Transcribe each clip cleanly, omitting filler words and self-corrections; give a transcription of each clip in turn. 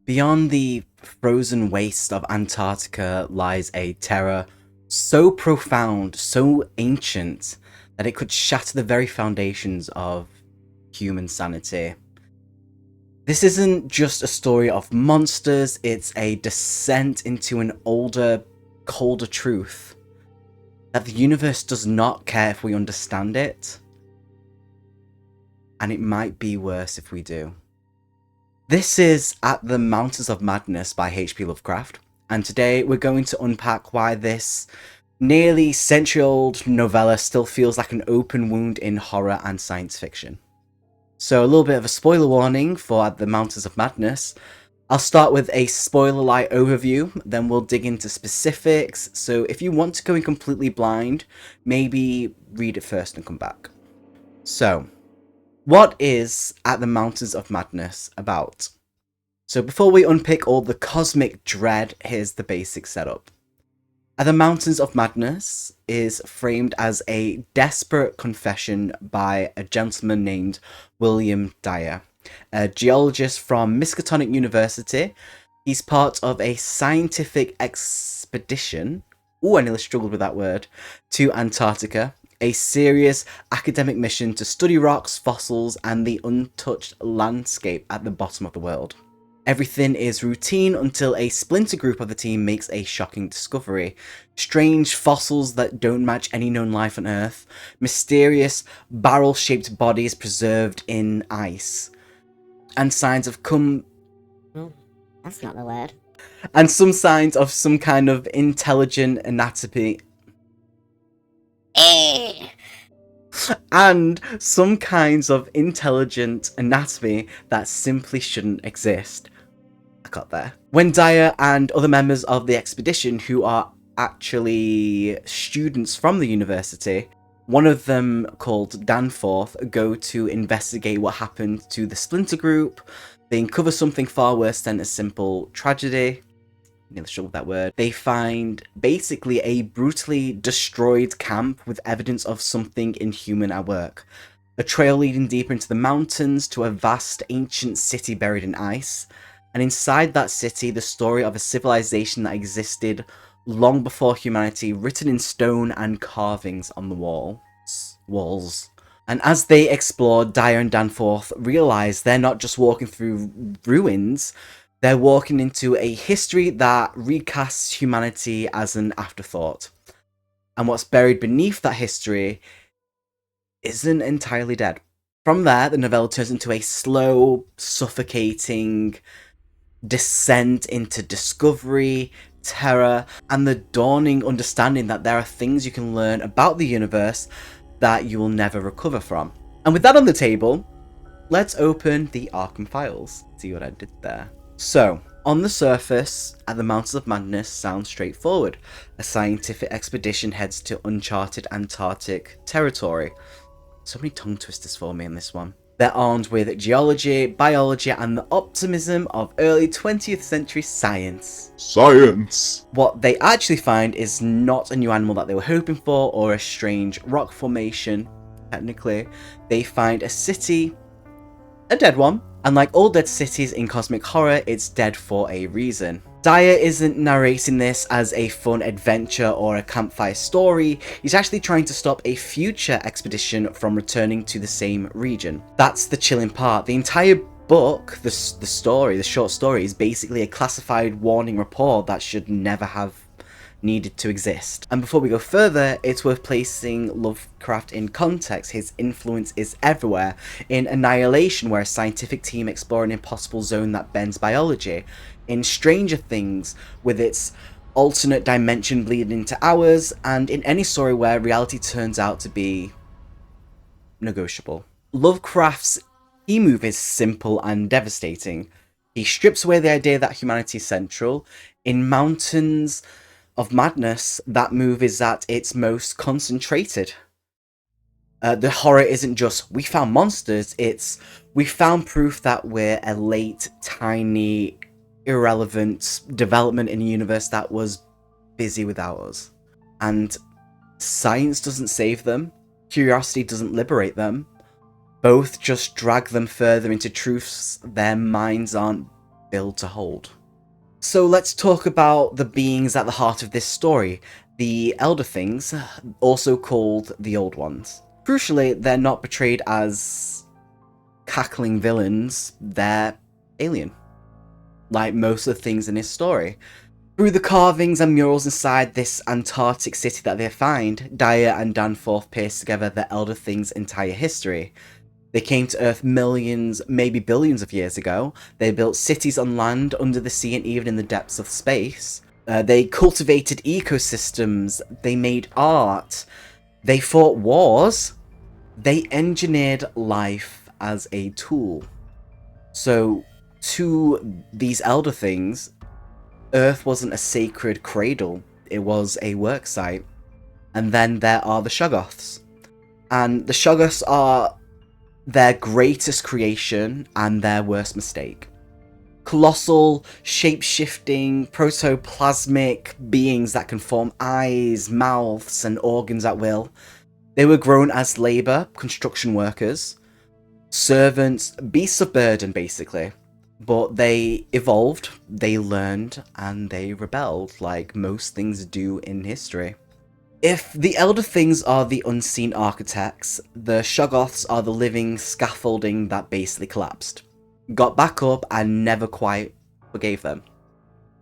Beyond the frozen waste of Antarctica lies a terror so profound, so ancient, that it could shatter the very foundations of human sanity. This isn't just a story of monsters, it's a descent into an older, colder truth. That the universe does not care if we understand it, and it might be worse if we do. This is At the Mountains of Madness by H.P. Lovecraft, and today we're going to unpack why this nearly century-old novella still feels like an open wound in horror and science fiction. So a little bit of a spoiler warning for At the Mountains of Madness. I'll start with a spoiler-light overview, then we'll dig into specifics, so if you want to go in completely blind, maybe read it first and come back. So, what is At the Mountains of Madness about? So before we unpick all the cosmic dread, here's the basic setup. At the Mountains of Madness is framed as a desperate confession by a gentleman named William Dyer, a geologist from Miskatonic University. He's part of a scientific expedition, I nearly struggled with that word, to Antarctica, a serious academic mission to study rocks, fossils, and the untouched landscape at the bottom of the world. Everything is routine until a splinter group of the team makes a shocking discovery. Strange fossils that don't match any known life on Earth, mysterious barrel-shaped bodies preserved in ice, and signs of That's not the word. and some signs of some kind of intelligent anatomy. And some kinds of intelligent anatomy that simply shouldn't exist. I got there. When Dyer and other members of the expedition, who are actually students from the university, one of them called Danforth, go to investigate what happened to the splinter group, they uncover something far worse than a simple tragedy. Nearly struggled with that word. They find basically a brutally destroyed camp with evidence of something inhuman at work. A trail leading deeper into the mountains to a vast ancient city buried in ice. And inside that city, the story of a civilization that existed long before humanity, written in stone and carvings on the walls. And as they explore, Dyer and Danforth realize they're not just walking through ruins, they're walking into a history that recasts humanity as an afterthought. And what's buried beneath that history isn't entirely dead. From there, the novella turns into a slow, suffocating descent into discovery, terror, and the dawning understanding that there are things you can learn about the universe that you will never recover from. And with that on the table, let's open the Arkham files. See what I did there. So, on the surface, At the Mountains of Madness sounds straightforward. A scientific expedition heads to uncharted Antarctic territory. So many tongue twisters for me in this one. They're armed with geology, biology, and the optimism of early 20th century science. Science! What they actually find is not a new animal that they were hoping for, or a strange rock formation, technically. They find a city, a dead one. And like all dead cities in cosmic horror, it's dead for a reason. Dyer isn't narrating this as a fun adventure or a campfire story, he's actually trying to stop a future expedition from returning to the same region. That's the chilling part. The entire book, the short story, is basically a classified warning report that should never have needed to exist. And before we go further, it's worth placing Lovecraft in context. His influence is everywhere. In Annihilation, where a scientific team explore an impossible zone that bends biology. In Stranger Things, with its alternate dimension bleeding into ours, and in any story where reality turns out to be negotiable. Lovecraft's key move is simple and devastating. He strips away the idea that humanity is central. In Mountains of Madness, that move is at its most concentrated. The horror isn't just, we found monsters, it's, we found proof that we're a late, tiny, irrelevant development in a universe that was busy without us. And science doesn't save them, curiosity doesn't liberate them, both just drag them further into truths their minds aren't build to hold. So let's talk about the beings at the heart of this story, the Elder Things, also called the Old Ones. Crucially, they're not portrayed as cackling villains, they're alien, like most of the things in this story. Through the carvings and murals inside this Antarctic city that they find, Dyer and Danforth piece together the Elder Things' entire history. They came to Earth millions, maybe billions of years ago. They built cities on land, under the sea, and even in the depths of space. They cultivated ecosystems. They made art. They fought wars. They engineered life as a tool. So, to these Elder Things, Earth wasn't a sacred cradle. It was a work site. And then there are the Shoggoths. And the Shoggoths are their greatest creation and their worst mistake. Colossal, shape-shifting, protoplasmic beings that can form eyes, mouths, and organs at will. They were grown as labour, construction workers, servants, beasts of burden, basically. But they evolved, they learned, and they rebelled, like most things do in history. If the Elder Things are the unseen architects, the Shoggoths are the living scaffolding that basically collapsed, got back up, and never quite forgave them.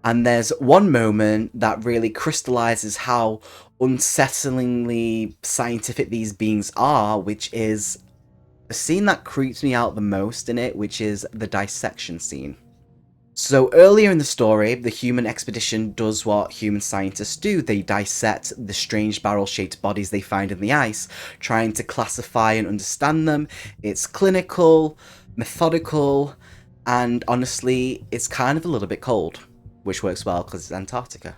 And there's one moment that really crystallizes how unsettlingly scientific these beings are, which is a scene that creeps me out the most in it, which is the dissection scene. So earlier in the story, the human expedition does what human scientists do. They dissect the strange barrel-shaped bodies they find in the ice, trying to classify and understand them. It's clinical, methodical, and honestly, it's kind of a little bit cold, which works well because it's Antarctica.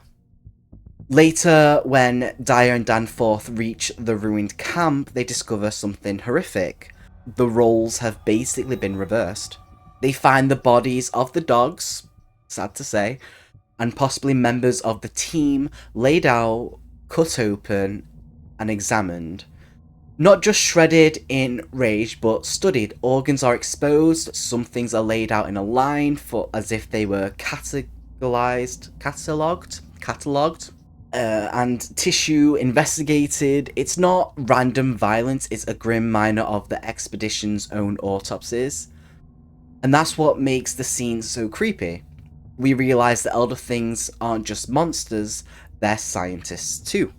Later, when Dyer and Danforth reach the ruined camp, they discover something horrific. The roles have basically been reversed. They find the bodies of the dogs, sad to say, and possibly members of the team laid out, cut open, and examined. Not just shredded in rage, but studied. Organs are exposed, some things are laid out in a line for as if they were catalogued, and tissue investigated. It's not random violence, it's a grim minor of the expedition's own autopsies. And that's what makes the scene so creepy. We realise that Elder Things aren't just monsters, they're scientists too.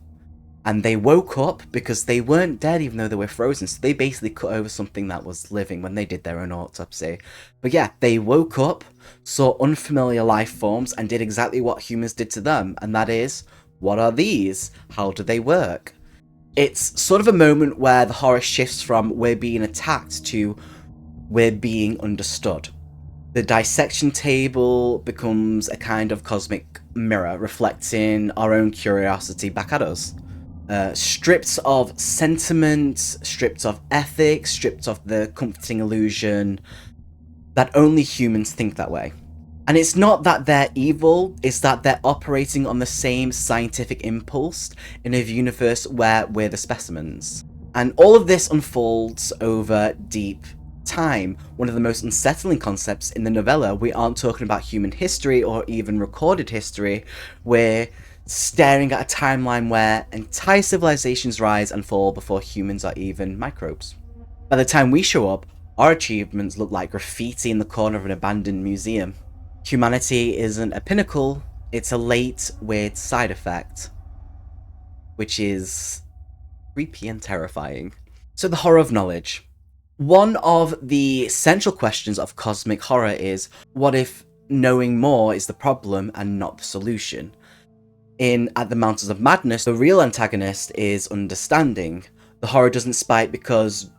And they woke up because they weren't dead even though they were frozen, so they basically cut over something that was living when they did their own autopsy. But yeah, they woke up, saw unfamiliar life forms, and did exactly what humans did to them, and that is, what are these? How do they work? It's sort of a moment where the horror shifts from we're being attacked to we're being understood. The dissection table becomes a kind of cosmic mirror, reflecting our own curiosity back at us. Stripped of sentiment, stripped of ethics, stripped of the comforting illusion that only humans think that way. And it's not that they're evil, it's that they're operating on the same scientific impulse in a universe where we're the specimens. And all of this unfolds over deep time. One of the most unsettling concepts in the novella. We aren't talking about human history or even recorded history. We're staring at a timeline where entire civilizations rise and fall before humans are even microbes. By the time we show up, our achievements look like graffiti in the corner of an abandoned museum. Humanity isn't a pinnacle, it's a late, weird side effect, which is creepy and terrifying. So the horror of knowledge. One of the central questions of cosmic horror is, what if knowing more is the problem and not the solution? In At the Mountains of Madness, the real antagonist is understanding. The horror doesn't spike because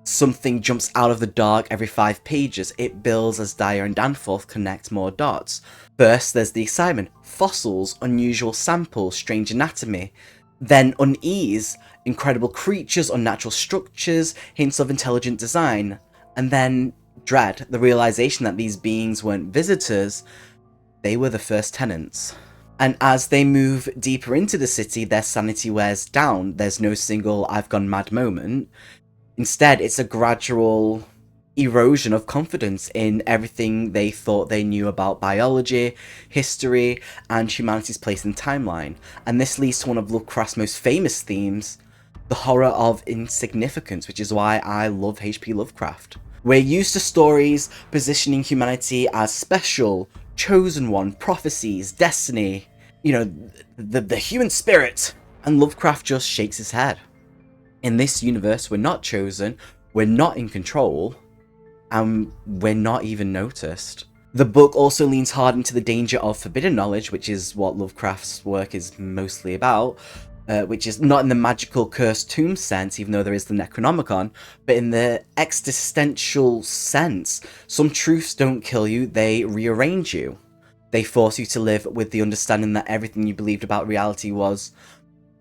something jumps out of the dark every 5 pages. It builds as Dyer and Danforth connect more dots. First, there's the excitement. Fossils, unusual samples, strange anatomy. Then unease, incredible creatures, unnatural structures, hints of intelligent design. And then dread, the realization that these beings weren't visitors, they were the first tenants. And as they move deeper into the city, their sanity wears down. There's no single I've gone mad moment. Instead, it's a gradual erosion of confidence in everything they thought they knew about biology, history, and humanity's place in timeline. And this leads to one of Lovecraft's most famous themes, the horror of insignificance, which is why I love H.P. Lovecraft. We're used to stories positioning humanity as special, chosen one, prophecies, destiny, you know, the human spirit. And Lovecraft just shakes his head. In this universe, we're not chosen, we're not in control, and we're not even noticed. The book also leans hard into the danger of forbidden knowledge, which is what Lovecraft's work is mostly about, which is not in the magical cursed tomb sense, even though there is the Necronomicon, but in the existential sense. Some truths don't kill you, they rearrange you. They force you to live with the understanding that everything you believed about reality was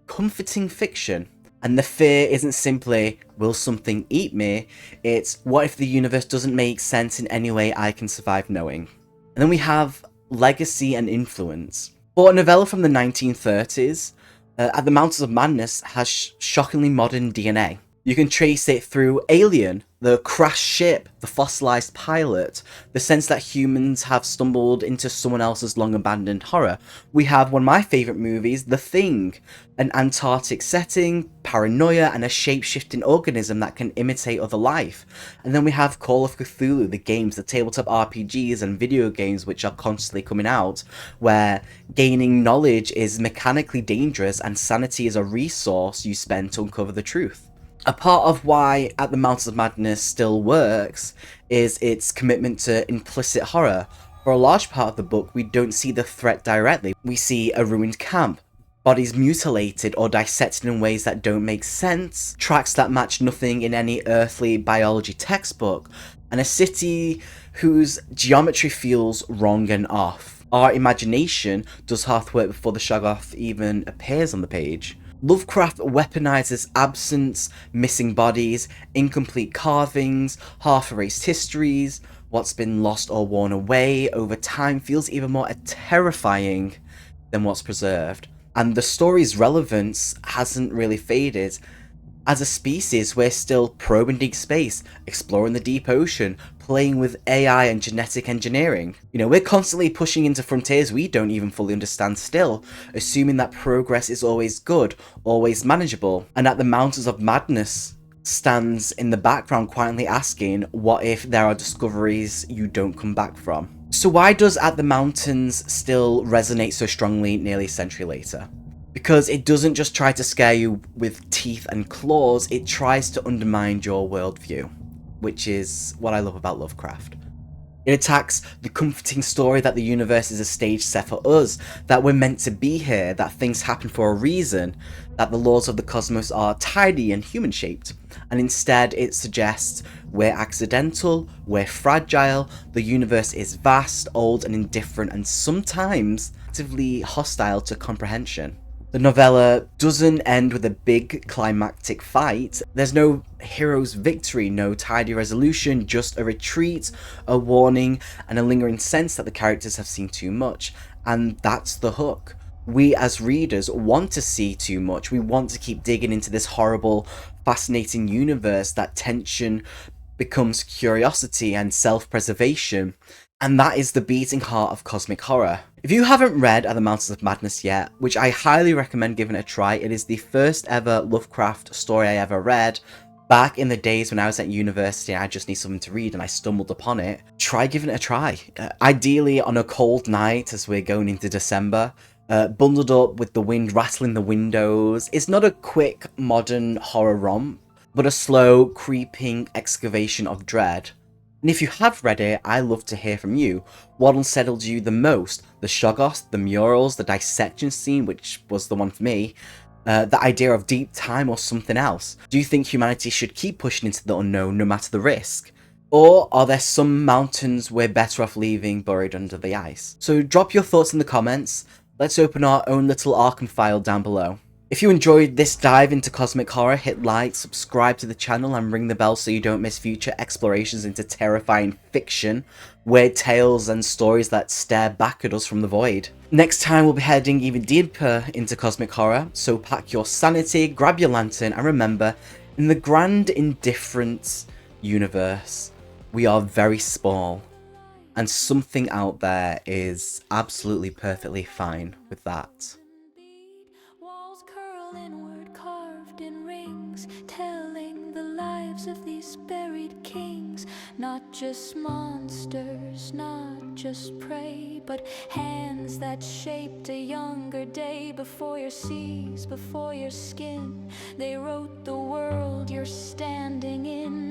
comforting fiction. And the fear isn't simply, will something eat me? It's, what if the universe doesn't make sense in any way I can survive knowing? And then we have legacy and influence. For a novella from the 1930s, At the Mountains of Madness has shockingly modern DNA. You can trace it through Alien, the crashed ship, the fossilized pilot, the sense that humans have stumbled into someone else's long-abandoned horror. We have one of my favourite movies, The Thing, an Antarctic setting, paranoia, and a shape-shifting organism that can imitate other life. And then we have Call of Cthulhu, the games, the tabletop RPGs and video games which are constantly coming out, where gaining knowledge is mechanically dangerous and sanity is a resource you spend to uncover the truth. A part of why At the Mountains of Madness still works is its commitment to implicit horror. For a large part of the book, we don't see the threat directly. We see a ruined camp, bodies mutilated or dissected in ways that don't make sense, tracks that match nothing in any earthly biology textbook, and a city whose geometry feels wrong and off. Our imagination does half the work before the Shoggoth even appears on the page. Lovecraft weaponizes absence, missing bodies, incomplete carvings, half-erased histories. What's been lost or worn away over time feels even more terrifying than what's preserved. And the story's relevance hasn't really faded. As a species, we're still probing deep space, exploring the deep ocean, playing with AI and genetic engineering. You know, we're constantly pushing into frontiers we don't even fully understand still, assuming that progress is always good, always manageable. And At the Mountains of Madness stands in the background quietly asking, what if there are discoveries you don't come back from? So why does At the Mountains still resonate so strongly nearly a century later? Because it doesn't just try to scare you with teeth and claws, it tries to undermine your worldview, which is what I love about Lovecraft. It attacks the comforting story that the universe is a stage set for us, that we're meant to be here, that things happen for a reason, that the laws of the cosmos are tidy and human-shaped, and instead it suggests we're accidental, we're fragile, the universe is vast, old and indifferent, and sometimes actively hostile to comprehension. The novella doesn't end with a big climactic fight. There's no hero's victory, no tidy resolution, just a retreat, a warning, and a lingering sense that the characters have seen too much. And that's the hook. We as readers want to see too much. We want to keep digging into this horrible, fascinating universe. That tension becomes curiosity and self-preservation. And that is the beating heart of cosmic horror. If you haven't read At the Mountains of Madness yet, which I highly recommend giving it a try, it is the first ever Lovecraft story I ever read. Back in the days when I was at university and I just need something to read and I stumbled upon it, try giving it a try. Ideally on a cold night as we're going into December, bundled up with the wind rattling the windows. It's not a quick modern horror romp, but a slow, creeping excavation of dread. And if you have read it, I'd love to hear from you. What unsettled you the most? The Shoggoths, the murals, the dissection scene, which was the one for me, the idea of deep time, or something else? Do you think humanity should keep pushing into the unknown no matter the risk? Or are there some mountains we're better off leaving buried under the ice? So drop your thoughts in the comments. Let's open our own little Arkham file down below. If you enjoyed this dive into cosmic horror, hit like, subscribe to the channel and ring the bell so you don't miss future explorations into terrifying fiction, weird tales and stories that stare back at us from the void. Next time we'll be heading even deeper into cosmic horror, so pack your sanity, grab your lantern and remember, in the grand indifferent universe, We are very small, and something out there is absolutely perfectly fine with that. Walls curl inward, carved in rings, telling the lives of these buried kings. Not just monsters, not just prey, but hands that shaped a younger day. Before your seas, before your skin, they wrote the world you're standing in.